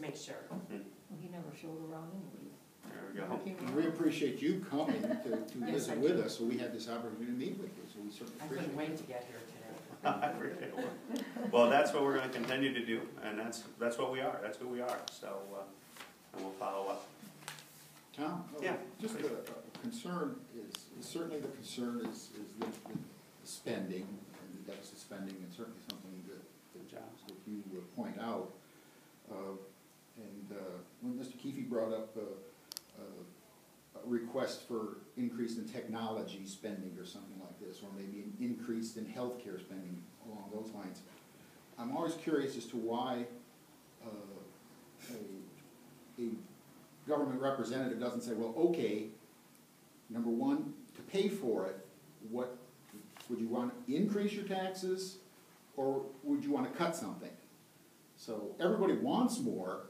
make sure. Well, he never showed around anyway. There we go. And we appreciate you coming to Yes, visit with us, so we had this opportunity to meet with you, so we certainly I appreciate couldn't it. wait to get here today. I appreciate it. Well, that's what we're going to continue to do, and that's what we are. That's who we are. So, and we'll follow up. Tom? Yeah. Just a concern is, certainly the concern is the spending, and the deficit spending, and certainly something that you would point out. When Mr. Keefe brought up a request for increase in technology spending or something like this, or maybe an increase in healthcare spending along those lines, I'm always curious as to why a government representative doesn't say, well, okay, number one, to pay for it, what would you want to increase your taxes, or would you want to cut something? So everybody wants more,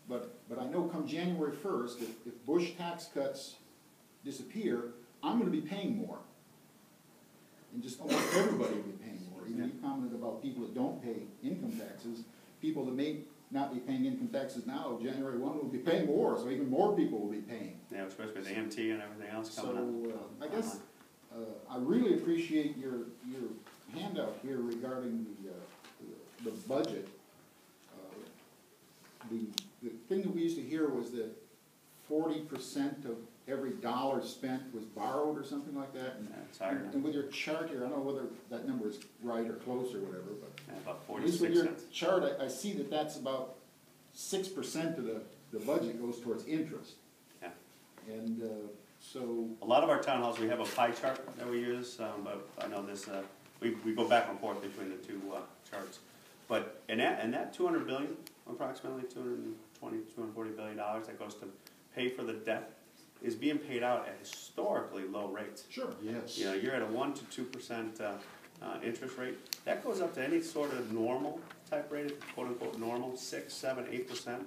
but I know come January 1st, if Bush tax cuts disappear, I'm going to be paying more. And just almost everybody will be paying more. Even you commented about people that don't pay income taxes. People that may not be paying income taxes now, January 1 will be paying more, so even more people will be paying. Yeah, especially with AMT and everything else coming up. I guess I really appreciate your handout here regarding the budget. The thing that we used to hear was that 40% of every dollar spent was borrowed or something like that. And with your chart here, I don't know whether that number is right or close or whatever, but about 46 at least with your chart, I see that that's about 6% of the budget goes towards interest. Yeah. And so a lot of our town halls, we have a pie chart that we use, but I know this, we go back and forth between the two charts. But in that 200 billion, approximately 220, 240 billion dollars that goes to pay for the debt is being paid out at historically low rates. Sure. Yes. You know, you're at a 1 to 2% interest rate. That goes up to any sort of normal type rate, quote unquote normal, 6, 7, 8%.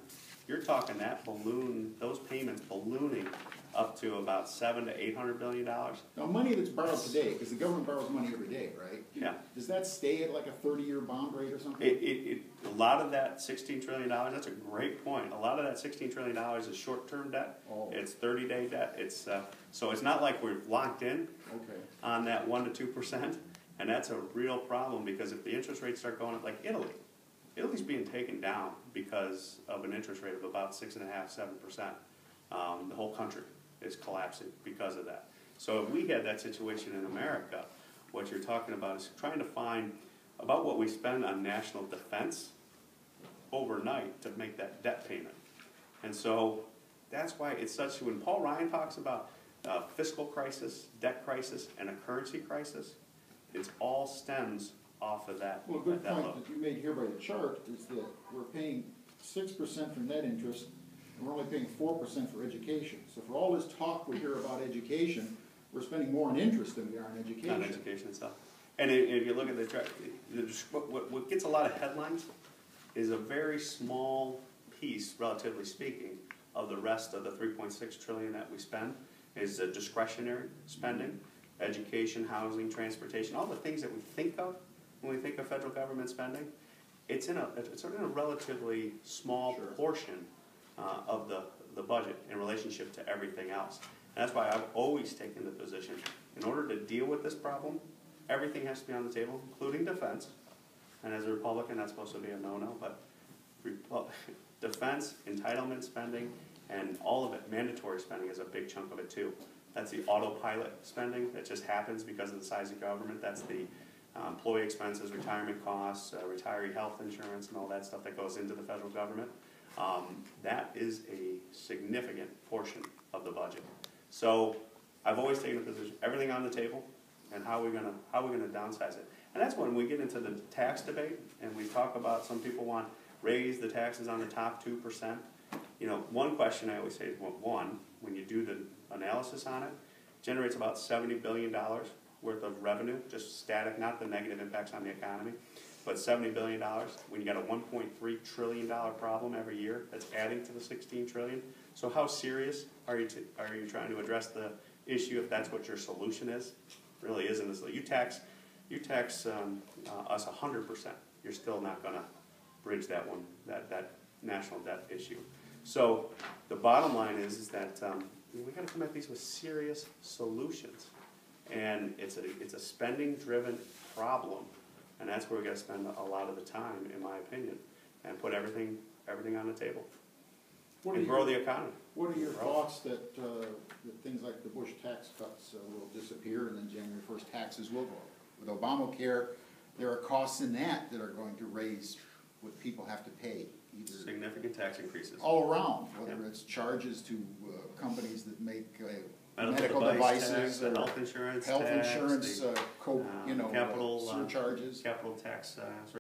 You're talking that balloon, those payments ballooning up to about $700 to $800 billion. Now, money that's borrowed today, because the government borrows money every day, right? Yeah. Does that stay at like a 30-year bond rate or something? A lot of that $16 trillion, that's a great point. A lot of that $16 trillion is short-term debt. Oh. It's 30-day debt. It's so it's not like we're locked in on that 1 to 2%, and that's a real problem because if the interest rates start going up, like Italy's being taken down because of an interest rate of about 6.5%, 7%. The whole country is collapsing because of that. So if we had that situation in America, what you're talking about is trying to find about what we spend on national defense overnight to make that debt payment. And so that's why it's such, when Paul Ryan talks about fiscal crisis, debt crisis, and a currency crisis, it all stems off of that. Well, a good point that you made here by the chart is that we're paying 6% for net interest, and we're only paying 4% for education. So for all this talk we hear about education, we're spending more on interest than we are on education. On education stuff. And if you look at the chart, what gets a lot of headlines is a very small piece, relatively speaking, of the rest of the $3.6 trillion that we spend is discretionary spending, education, housing, transportation, all the things that we think of when we think of federal government spending. It's in a relatively small portion of the budget in relationship to everything else. And that's why I've always taken the position, in order to deal with this problem, everything has to be on the table, including defense. And as a Republican, that's supposed to be a no-no, but defense, entitlement spending, and all of it, mandatory spending is a big chunk of it too. That's the autopilot spending that just happens because of the size of government. That's the employee expenses, retirement costs, retiree health insurance, and all that stuff that goes into the federal government. That is a significant portion of the budget. So I've always taken the position, everything on the table, and how we're gonna downsize it. And that's when we get into the tax debate, and we talk about some people want raise the taxes on the top 2%. You know, one question I always say is, well, one, when you do the analysis on it, generates about $70 billion worth of revenue, just static, not the negative impacts on the economy, but $70 billion. When you got a $1.3 trillion problem every year, that's adding to the $16 trillion. So how serious are you trying to address the issue if that's what your solution is? It really isn't. You tax us 100%. You're still not going to bridge that one, that national debt issue. So the bottom line is that we got to come at these with serious solutions, and it's a spending-driven problem, and that's where we got to spend a lot of the time, in my opinion, and put everything on the table and grow the economy. What are your thoughts that things like the Bush tax cuts will disappear and then January 1st taxes will go up? With Obamacare, there are costs in that are going to raise what people have to pay. Either Significant tax increases. all around, whether it's charges to companies that make medical devices, tax, or health insurance, health tax, insurance, the, capital surcharges. capital tax